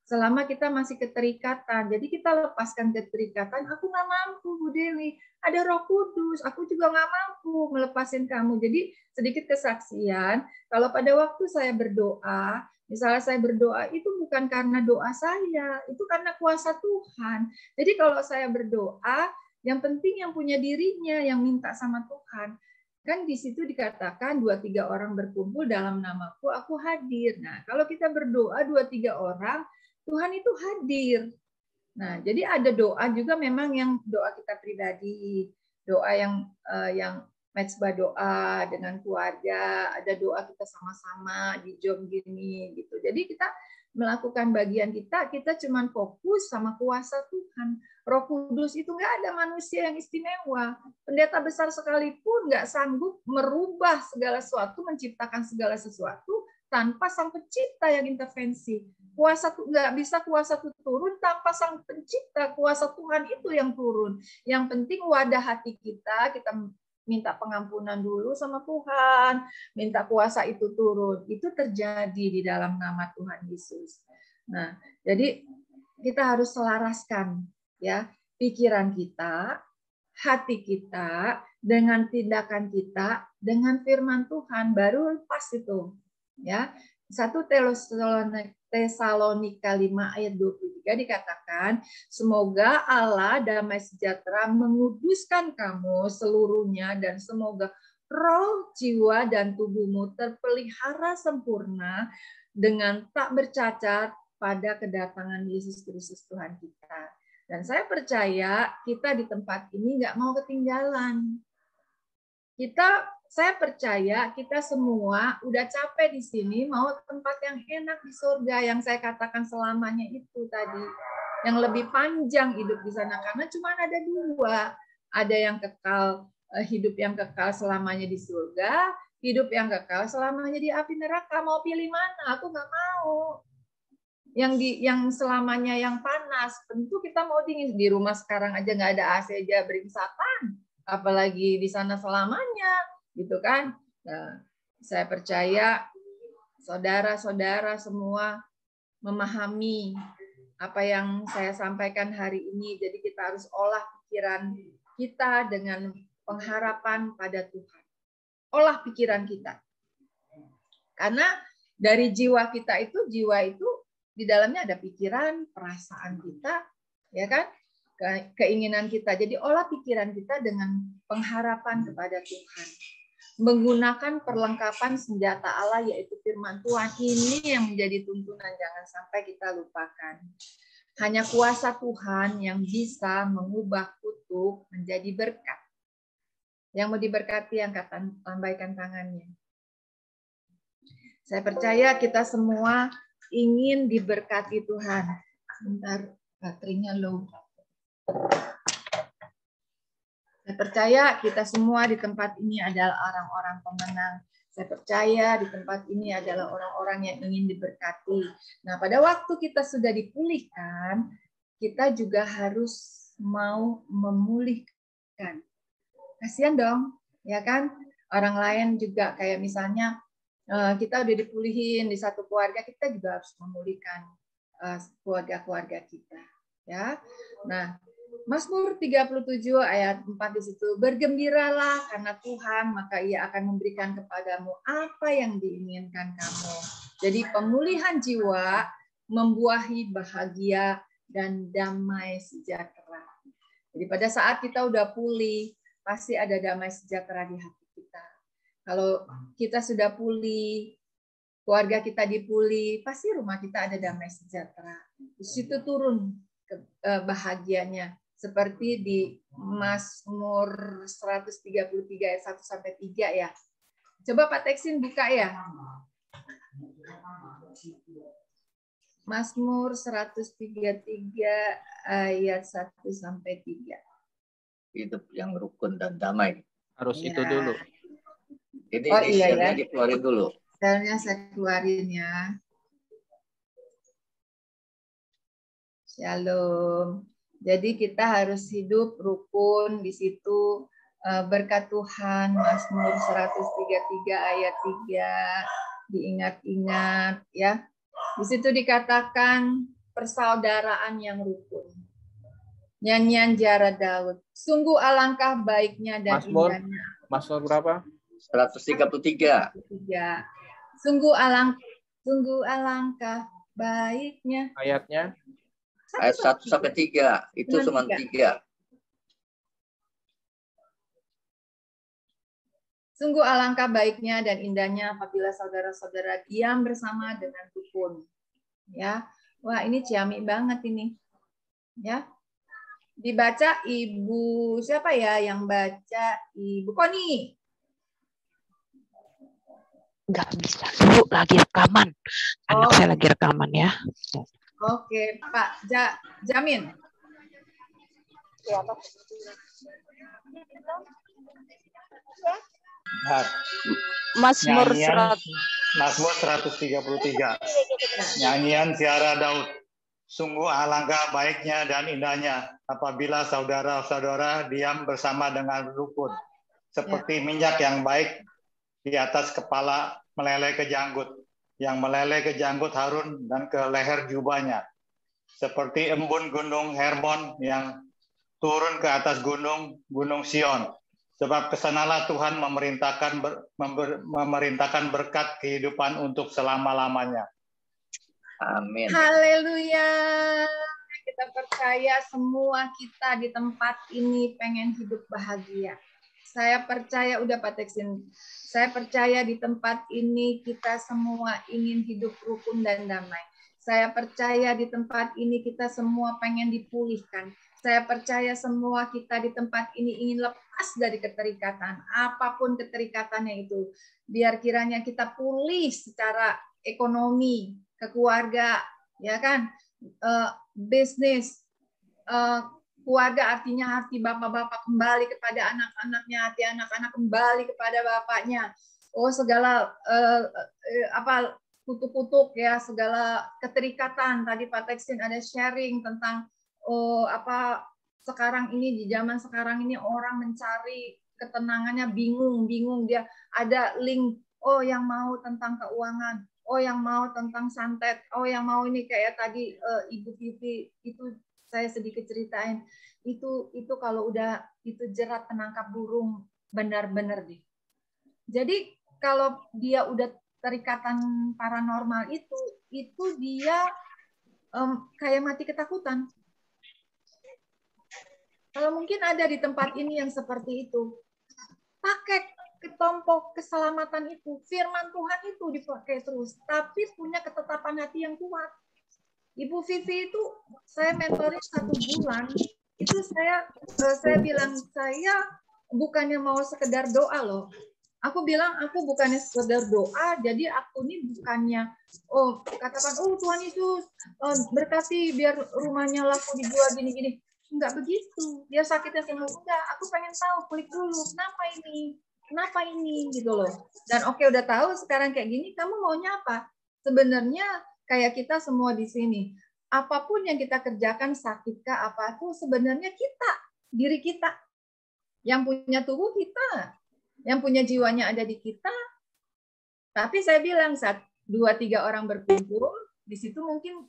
Selama kita masih keterikatan, jadi kita lepaskan keterikatan. Aku nggak mampu, Bu Dewi. Ada Roh Kudus, aku juga nggak mampu melepasin kamu. Jadi sedikit kesaksian. Kalau pada waktu saya berdoa, misalnya saya berdoa itu bukan karena doa saya, itu karena kuasa Tuhan. Jadi kalau saya berdoa, yang penting yang punya dirinya, yang minta sama Tuhan. Kan di situ dikatakan 2-3 orang berkumpul dalam namaku, aku hadir. Nah, kalau kita berdoa 2-3 orang, Tuhan itu hadir. Nah, jadi ada doa juga memang yang doa kita pribadi, doa yang mezbah doa dengan keluarga, ada doa kita sama-sama di jom gini gitu. Jadi kita melakukan bagian kita cuma fokus sama kuasa Tuhan. Roh Kudus itu nggak ada manusia yang istimewa. Pendeta besar sekalipun nggak sanggup merubah segala sesuatu, menciptakan segala sesuatu tanpa sang pencipta yang intervensi. Nggak bisa kuasa itu turun tanpa sang pencipta, kuasa Tuhan itu yang turun. Yang penting wadah hati kita minta pengampunan dulu sama Tuhan, minta kuasa itu turun. Itu terjadi di dalam nama Tuhan Yesus. Nah, jadi kita harus selaraskan ya pikiran kita, hati kita dengan tindakan kita dengan firman Tuhan, baru pas itu. Ya, 1 Tesalonika 5 ayat 23 dikatakan, semoga Allah damai sejahtera menguduskan kamu seluruhnya, dan semoga roh, jiwa, dan tubuhmu terpelihara sempurna dengan tak bercacat pada kedatangan Yesus Kristus Tuhan kita. Dan saya percaya kita di tempat ini nggak mau ketinggalan. Kita Saya percaya kita semua udah capek di sini, mau tempat yang enak di surga yang saya katakan selamanya itu tadi. Yang lebih panjang hidup di sana karena cuma ada dua. Ada yang kekal, hidup yang kekal selamanya di surga, hidup yang kekal selamanya di api neraka. Mau pilih mana? Aku nggak mau. Yang selamanya yang panas. Tentu kita mau dingin. Di rumah sekarang aja nggak ada AC aja beringsakan. Apalagi di sana selamanya. Gitu kan? Nah, saya percaya saudara-saudara semua memahami apa yang saya sampaikan hari ini. Jadi kita harus olah pikiran kita dengan pengharapan pada Tuhan. Olah pikiran kita. Karena dari jiwa kita itu di dalamnya ada pikiran, perasaan kita, ya kan? Keinginan kita. Jadi olah pikiran kita dengan pengharapan kepada Tuhan. Menggunakan perlengkapan senjata Allah yaitu firman Tuhan. Ini yang menjadi tuntunan, jangan sampai kita lupakan. Hanya kuasa Tuhan yang bisa mengubah kutuk menjadi berkat. Yang mau diberkati angkat lambaikan tangannya. Saya percaya kita semua ingin diberkati Tuhan. Sebentar, baterainya low. Saya percaya kita semua di tempat ini adalah orang-orang pemenang. Saya percaya di tempat ini adalah orang-orang yang ingin diberkati. Nah, pada waktu kita sudah dipulihkan, kita juga harus mau memulihkan. Kasihan dong, ya kan? Orang lain juga kayak misalnya kita udah dipulihin di satu keluarga, kita juga harus memulihkan keluarga-keluarga kita, ya. Nah, Mazmur 37 ayat 4 di situ, bergembiralah karena Tuhan, maka Ia akan memberikan kepadamu apa yang diinginkan kamu. Jadi pemulihan jiwa membuahi bahagia dan damai sejahtera. Jadi pada saat kita udah pulih, pasti ada damai sejahtera di hati kita. Kalau kita sudah pulih, keluarga kita dipulih, pasti rumah kita ada damai sejahtera. Di situ turun bahagianya. Seperti di Mazmur 133 ayat 1 sampai 3 ya. Coba Pak Teksin buka ya. Mazmur 133 ayat 1 sampai 3. Hidup yang rukun dan damai. Harus Ya. Itu dulu. Ini Iya share-nya ya. dikeluarin dulu. Share-nya saya keluarin ya. Shalom. Jadi kita harus hidup rukun di situ, berkat Tuhan. Mazmur 133 ayat 3 diingat-ingat ya. Di situ dikatakan persaudaraan yang rukun. Nyanyian Jara Daud. Sungguh alangkah baiknya dan Mazmur? indahnya. Mazmur berapa? 133. Sungguh alangkah baiknya. Ayatnya? Ayat 1 sampai 3. Itu cuma 3. Sungguh alangkah baiknya dan indahnya apabila saudara-saudara diam bersama dengan rukun. Ya. Wah, ini ciamik banget ini. Ya. Dibaca Ibu siapa ya yang baca? Ibu Koni. Nggak bisa dulu, lagi rekaman. Anak saya lagi rekaman ya. Oke, Pak Jamin. Ya, Pak. Mazmur 133. Nyanyian Ziarah Daud. Sungguh alangkah baiknya dan indahnya apabila saudara-saudara diam bersama dengan rukun. Seperti minyak yang baik di atas kepala meleleh ke janggut. Yang meleleh ke janggut Harun dan ke leher jubahnya. Seperti embun gunung Hermon yang turun ke atas gunung Sion. Sebab kesanalah Tuhan memerintahkan berkat kehidupan untuk selama-lamanya. Amin. Haleluya. Kita percaya semua kita di tempat ini pengen hidup bahagia. Saya percaya, udah Pak Teksin, saya percaya di tempat ini kita semua ingin hidup rukun dan damai. Saya percaya di tempat ini kita semua pengen dipulihkan. Saya percaya semua kita di tempat ini ingin lepas dari keterikatan. Apapun keterikatannya itu. Biar kiranya kita pulih secara ekonomi, keluarga, ya kan? Bisnis, keluarga artinya hati bapak-bapak kembali kepada anak-anaknya, hati anak-anak kembali kepada bapaknya. Oh, segala kutuk-kutuk ya, segala keterikatan. Tadi Pak Teksin ada sharing tentang sekarang ini, di zaman sekarang ini orang mencari ketenangannya bingung dia ada link, oh yang mau tentang keuangan, oh yang mau tentang santet, oh yang mau ini kayak tadi Ibu Vivi itu saya sedikit ceritain itu kalau udah itu jerat penangkap burung benar-benar deh. Jadi kalau dia udah terikatan paranormal itu dia kayak mati ketakutan. Kalau mungkin ada di tempat ini yang seperti itu, pakai ketompok keselamatan itu, firman Tuhan itu dipakai terus, tapi punya ketetapan hati yang kuat. Ibu Vivi itu saya mentoring 1 bulan, itu saya bilang saya bukannya mau sekedar doa loh. Aku bilang aku bukannya sekedar doa, jadi aku ini bukannya katakan Tuhan Yesus berkati biar rumahnya laku dijual gini-gini. Enggak begitu. Dia sakitnya sembuh. Enggak, aku pengen tahu, klik dulu. Kenapa ini? Gitu loh. Dan oke, udah tahu sekarang kayak gini, kamu maunya apa? Sebenarnya kayak kita semua di sini. Apapun yang kita kerjakan, sakitkah apa itu sebenarnya kita, diri kita. Yang punya tubuh kita. Yang punya jiwanya ada di kita. Tapi saya bilang, saat 2-3 orang berkumpul, di situ mungkin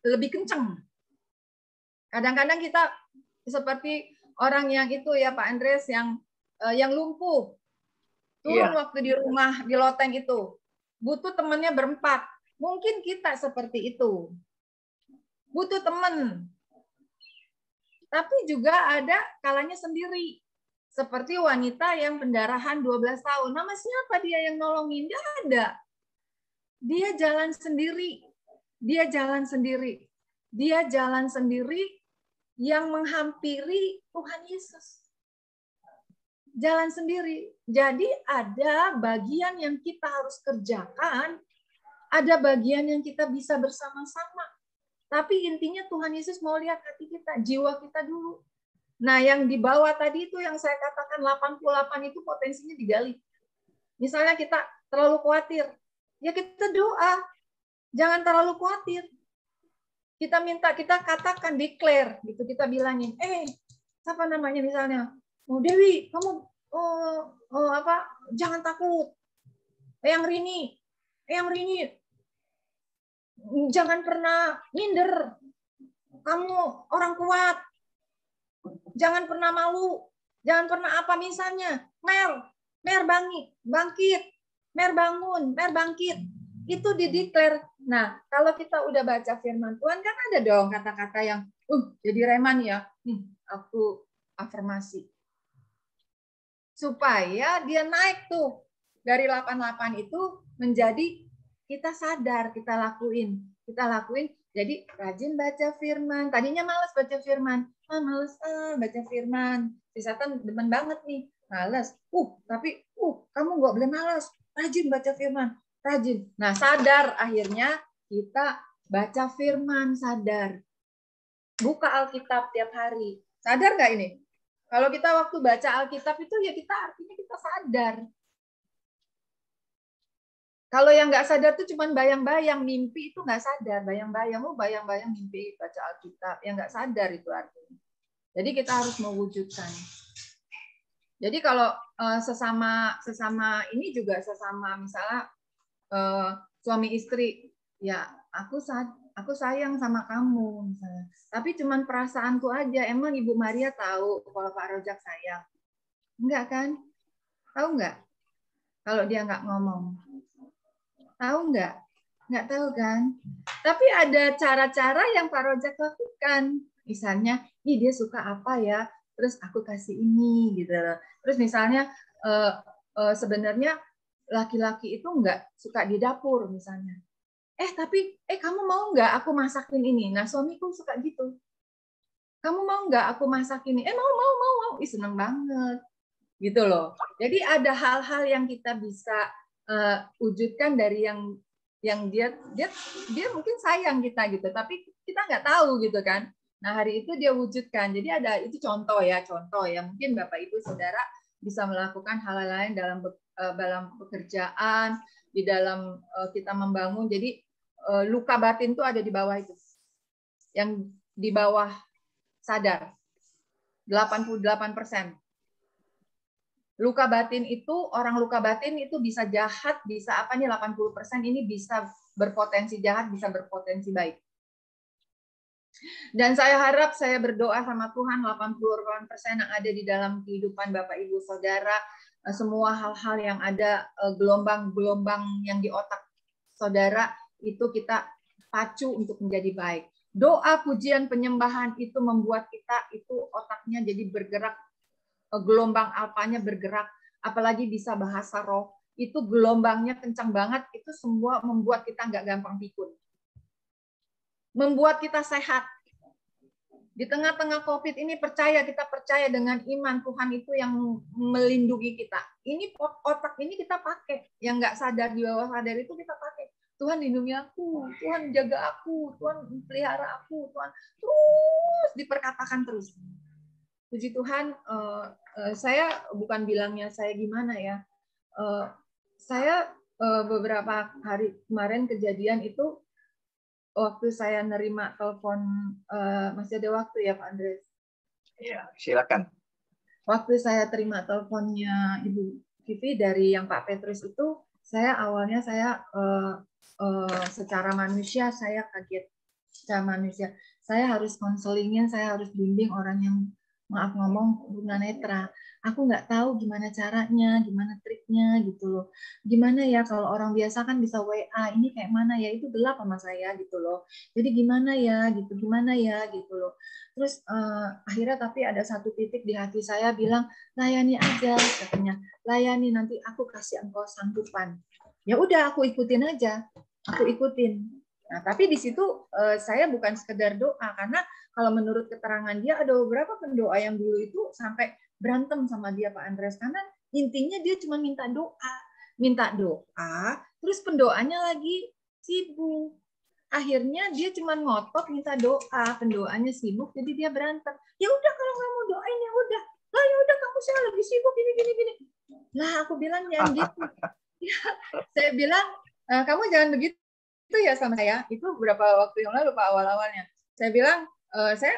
lebih kencang. Kadang-kadang kita seperti orang yang itu ya Pak Andres yang lumpuh. Turun waktu di rumah di loteng itu. Butuh temannya berempat. Mungkin kita seperti itu. Butuh teman. Tapi juga ada kalanya sendiri. Seperti wanita yang pendarahan 12 tahun. Nama siapa dia yang nolongin? Dia ada. Dia jalan sendiri. Dia jalan sendiri. Dia jalan sendiri yang menghampiri Tuhan Yesus. Jalan sendiri. Jadi ada bagian yang kita harus kerjakan, ada bagian yang kita bisa bersama-sama. Tapi intinya Tuhan Yesus mau lihat hati kita, jiwa kita dulu. Nah, yang di bawah tadi itu yang saya katakan 88 itu potensinya digali. Misalnya kita terlalu khawatir, ya kita doa. Jangan terlalu khawatir. Kita minta, kita katakan, declare, gitu, kita bilangin, siapa namanya misalnya, Dewi, kamu jangan takut, Eyang Rini, jangan pernah minder, kamu orang kuat, jangan pernah malu, jangan pernah apa misalnya, Mer bangkit, Mer bangun, Mer bangkit. Itu dideklar. Nah, kalau kita udah baca firman Tuhan kan ada dong kata-kata yang jadi reman ya. Nih, aku afirmasi. Supaya dia naik tuh dari 88 itu menjadi kita sadar, kita lakuin. Jadi rajin baca firman. Tadinya malas baca firman. Males baca firman. Si Satan demen banget nih. Malas. Tapi kamu nggak boleh malas. Rajin baca firman. Rajin. Nah, sadar akhirnya kita baca firman, sadar. Buka Alkitab tiap hari. Sadar nggak ini? Kalau kita waktu baca Alkitab itu ya kita artinya kita sadar. Kalau yang nggak sadar itu cuma bayang-bayang, mimpi itu nggak sadar. Bayang-bayang mimpi baca Alkitab. Yang nggak sadar itu artinya. Jadi kita harus mewujudkan. Jadi kalau sesama ini juga sesama misalnya suami istri, ya aku sayang sama kamu misalnya. Tapi cuman perasaanku aja. Emang Ibu Maria tahu kalau Pak Rojak sayang? Enggak kan? Tahu enggak? Kalau dia enggak ngomong. Tahu enggak? Enggak tahu kan? Tapi ada cara-cara yang Pak Rojak lakukan. Misalnya, dia suka apa ya? Terus aku kasih ini gitu. Terus misalnya sebenarnya laki-laki itu enggak suka di dapur misalnya. Tapi kamu mau nggak aku masakin ini? Nah, suamiku suka gitu. Kamu mau nggak aku masakin ini? Mau. Ih, seneng banget. Gitu loh. Jadi ada hal-hal yang kita bisa wujudkan dari yang dia mungkin sayang kita gitu, tapi kita nggak tahu gitu kan. Nah, hari itu dia wujudkan. Jadi ada itu contoh ya mungkin Bapak Ibu Saudara bisa melakukan hal lain dalam pekerjaan, di dalam kita membangun. Jadi luka batin itu ada di bawah itu. Yang di bawah sadar 88%. Luka batin itu, orang luka batin itu bisa jahat, bisa apa nih 80% ini bisa berpotensi jahat, bisa berpotensi baik. Dan saya harap, saya berdoa sama Tuhan 80% yang ada di dalam kehidupan Bapak Ibu Saudara, semua hal-hal yang ada gelombang-gelombang yang di otak saudara itu kita pacu untuk menjadi baik. Doa, pujian, penyembahan itu membuat kita itu otaknya jadi bergerak, gelombang alfanya bergerak, apalagi bisa bahasa roh, itu gelombangnya kencang banget, itu semua membuat kita nggak gampang pikun. Membuat kita sehat. Di tengah-tengah COVID ini kita percaya dengan iman Tuhan itu yang melindungi kita. Ini otak ini kita pakai, yang nggak sadar di bawah sadar itu kita pakai. Tuhan lindungi aku, Tuhan jaga aku, Tuhan pelihara aku, Tuhan terus diperkatakan terus. Puji Tuhan, saya bukan bilangnya saya gimana ya. Saya beberapa hari kemarin kejadian itu, waktu saya nerima telepon, masih ada waktu ya Pak Andres? Iya, silakan. Waktu saya terima teleponnya Ibu Vivi dari yang Pak Petrus itu, awalnya saya secara manusia saya kaget. Secara manusia, saya harus konselingin, saya harus bimbing orang yang maaf ngomong tunanetra. Aku nggak tahu gimana caranya, gimana triknya gitu loh. Gimana ya kalau orang biasa kan bisa WA, ini kayak mana ya, itu gelap sama saya gitu loh. Jadi gimana ya gitu loh. Terus akhirnya tapi ada satu titik di hati saya bilang, layani aja katanya. Layani, nanti aku kasih engkau sanggupan. Ya udah aku ikutin aja. Aku ikutin. Nah, tapi di situ saya bukan sekedar doa, karena kalau menurut keterangan dia ada beberapa pendoa yang dulu itu sampai berantem sama dia Pak Andres, karena intinya dia cuma minta doa, terus pendoanya lagi sibuk. Akhirnya dia cuma ngotot minta doa, pendoanya sibuk, jadi dia berantem. Ya udah kalau nggak mau doain ya udah. Lah ya udah kamu saya lagi sibuk gini. Lah aku bilang jangan gitu. Ya, saya bilang kamu jangan begitu ya sama saya. Itu beberapa waktu yang lalu Pak awal-awalnya. Saya bilang saya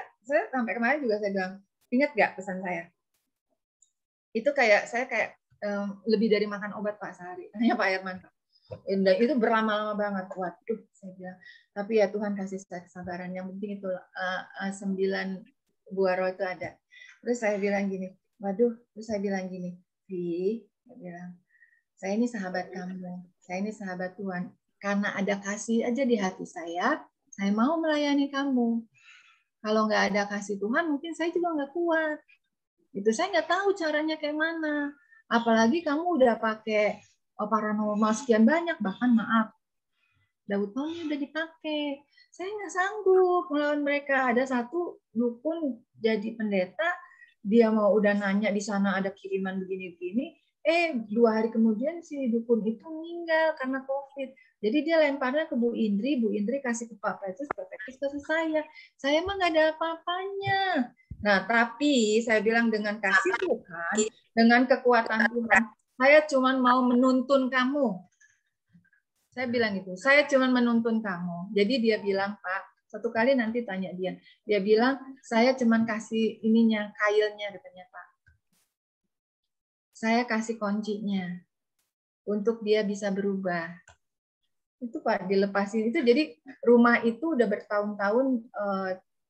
sampai kemarin juga saya bilang, ingat nggak pesan saya? Itu saya kayak lebih dari makan obat Pak sehari. Tanya Pak Herman. Dan itu berlama-lama banget. Waduh, saya bilang. Tapi ya Tuhan kasih saya kesabaran. Yang penting itu 9 buah roh itu ada. Terus saya bilang gini, Vi, saya bilang, saya ini sahabat kamu, saya ini sahabat Tuhan. Karena ada kasih aja di hati saya mau melayani kamu. Kalau nggak ada kasih Tuhan, mungkin saya juga nggak kuat. Itu saya nggak tahu caranya kayak mana. Apalagi kamu udah pakai paranormal sekian banyak, bahkan maaf, Daud Tony udah dipakai. Saya nggak sanggup melawan mereka. Ada satu dukun jadi pendeta, dia mau udah nanya di sana ada kiriman begini-begini. 2 hari kemudian si dukun itu meninggal karena COVID. Jadi dia lemparnya ke Bu Indri kasih ke Pak Petrus kasih saya. Saya mah nggak ada apa-apanya. Nah, tapi saya bilang dengan kasih Tuhan, dengan kekuatan Tuhan, saya cuma mau menuntun kamu. Saya bilang gitu, saya cuma menuntun kamu. Jadi dia bilang, Pak, satu kali nanti tanya dia bilang, saya cuma kasih ininya, kailnya katanya Pak. Saya kasih kuncinya untuk dia bisa berubah. Itu Pak dilepasin itu, jadi rumah itu udah bertahun-tahun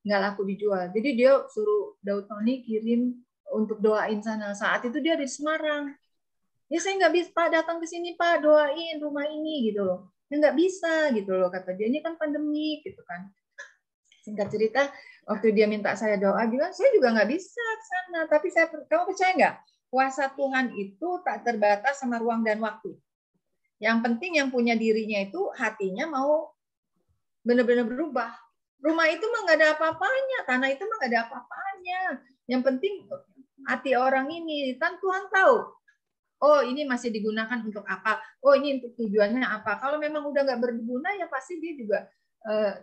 nggak laku dijual. Jadi dia suruh Daud Tony kirim untuk doain sana. Saat itu dia di Semarang. Ya saya nggak bisa Pak datang ke sini Pak doain rumah ini gitu loh. Ya nggak bisa gitu loh kata dia, ini kan pandemi gitu kan. Singkat cerita, waktu dia minta saya doa, bilang saya juga nggak bisa ke sana. Tapi kamu percaya nggak? Kuasa Tuhan itu tak terbatas sama ruang dan waktu. Yang penting yang punya dirinya itu hatinya mau benar-benar berubah. Rumah itu mah nggak ada apa-apanya, tanah itu mah nggak ada apa-apanya. Yang penting hati orang ini, kan Tuhan tahu. Oh, ini masih digunakan untuk apa? Oh, ini untuk tujuannya apa? Kalau memang udah nggak berguna, ya pasti dia juga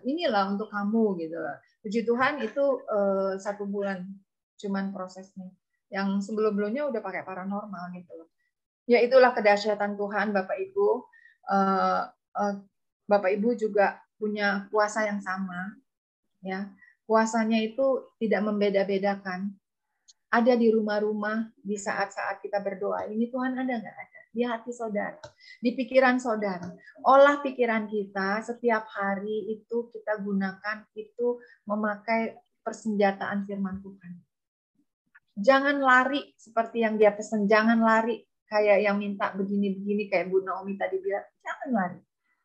inilah untuk kamu gitu. Puji Tuhan itu 1 bulan cuman prosesnya. Yang sebelum-sebelumnya udah pakai paranormal gitu. Ya itulah kedahsyatan Tuhan, Bapak Ibu. Bapak Ibu juga punya kuasa yang sama, ya. Kuasanya itu tidak membeda-bedakan. Ada di rumah-rumah di saat-saat kita berdoa ini, Tuhan ada nggak ada? Di hati saudara, di pikiran saudara. Olah pikiran kita setiap hari itu kita gunakan itu memakai persenjataan firman Tuhan. Jangan lari seperti yang dia pesan, jangan lari kayak yang minta begini-begini kayak Bu Naomi tadi bilang, jangan lari.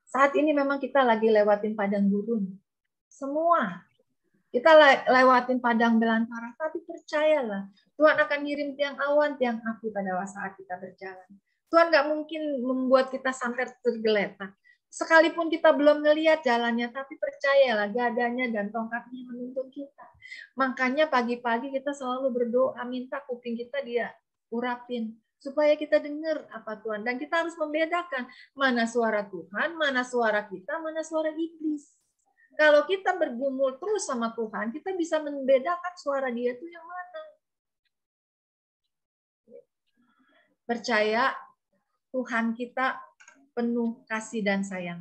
Saat ini memang kita lagi lewatin padang gurun. Semua. Kita lewatin padang belantara, tapi percayalah, Tuhan akan ngirim tiang awan, tiang api pada saat kita berjalan. Tuhan nggak mungkin membuat kita sampai tergeletak. Sekalipun kita belum ngelihat jalannya, tapi percayalah, gadanya dan tongkatnya menuntun kita. Makanya pagi-pagi kita selalu berdoa, minta kuping kita dia urapin, supaya kita dengar apa Tuhan. Dan kita harus membedakan mana suara Tuhan, mana suara kita, mana suara iblis. Kalau kita bergumul terus sama Tuhan, kita bisa membedakan suara dia itu yang mana. Percaya Tuhan kita penuh kasih dan sayang.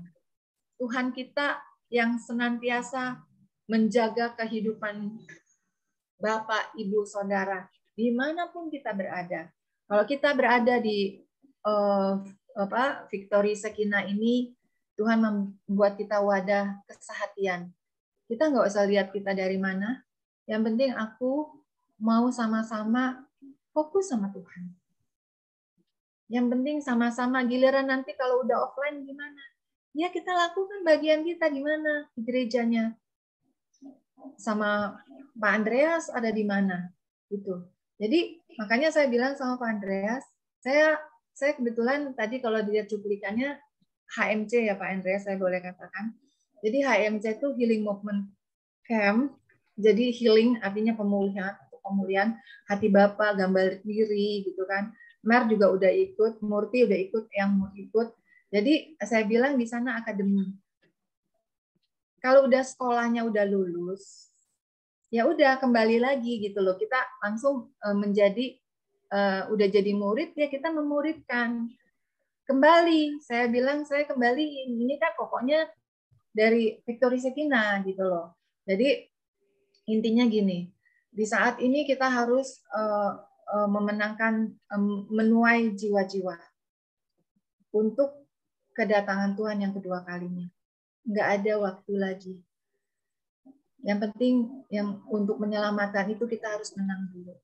Tuhan kita yang senantiasa menjaga kehidupan Bapak, Ibu, Saudara, dimanapun kita berada. Kalau kita berada di Victory Shekinah ini, Tuhan membuat kita wadah kesehatian. Kita nggak usah lihat kita dari mana. Yang penting aku mau sama-sama fokus sama Tuhan. Yang penting sama-sama, giliran nanti kalau udah offline gimana? Ya kita lakukan bagian kita gimana di gerejanya. Sama Pak Andreas ada di mana? Gitu. Jadi makanya saya bilang sama Pak Andreas, saya kebetulan tadi kalau dilihat cuplikannya HMC ya Pak Andreas, saya boleh katakan. Jadi HMC itu Healing Movement Camp. Jadi healing artinya pemulihan hati Bapak, gambar diri gitu kan. Mer juga udah ikut, Murti udah ikut, yang mau ikut. Jadi saya bilang di sana akademi. Kalau udah sekolahnya udah lulus, ya udah kembali lagi gitu loh. Kita langsung menjadi udah jadi murid ya kita memuridkan. Kembali, saya bilang saya kembali ini kan pokoknya dari Victory Shekinah gitu loh. Jadi intinya gini, di saat ini kita harus memenangkan, menuai jiwa-jiwa untuk kedatangan Tuhan yang kedua kalinya. Nggak ada waktu lagi. Yang penting yang untuk menyelamatkan itu kita harus menang dulu.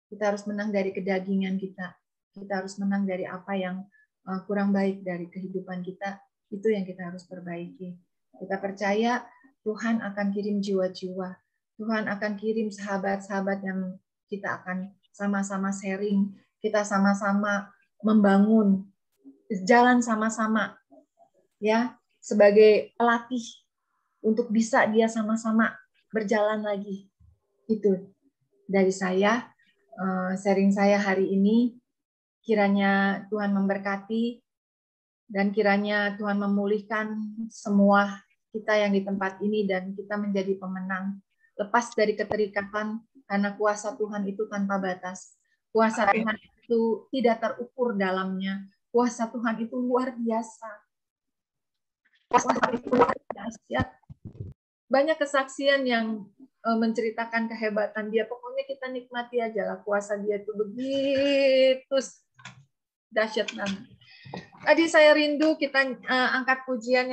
Kita harus menang dari kedagingan kita. Kita harus menang dari apa yang kurang baik dari kehidupan kita, itu yang kita harus perbaiki. Kita percaya Tuhan akan kirim jiwa-jiwa. Tuhan akan kirim sahabat-sahabat yang kita akan sama-sama sharing, kita sama-sama membangun, jalan sama-sama, ya, sebagai pelatih untuk bisa dia sama-sama berjalan lagi. Itu dari saya, sharing saya hari ini. Kiranya Tuhan memberkati dan kiranya Tuhan memulihkan semua kita yang di tempat ini dan kita menjadi pemenang. Lepas dari keterikatan karena kuasa Tuhan itu tanpa batas. Kuasa Tuhan itu tidak terukur dalamnya. Kuasa Tuhan itu luar biasa. Kuasa itu luar biasa. Banyak kesaksian yang menceritakan kehebatan dia. Pokoknya kita nikmati aja lah kuasa dia itu begitu dahsyat banget. Tadi saya rindu kita angkat pujian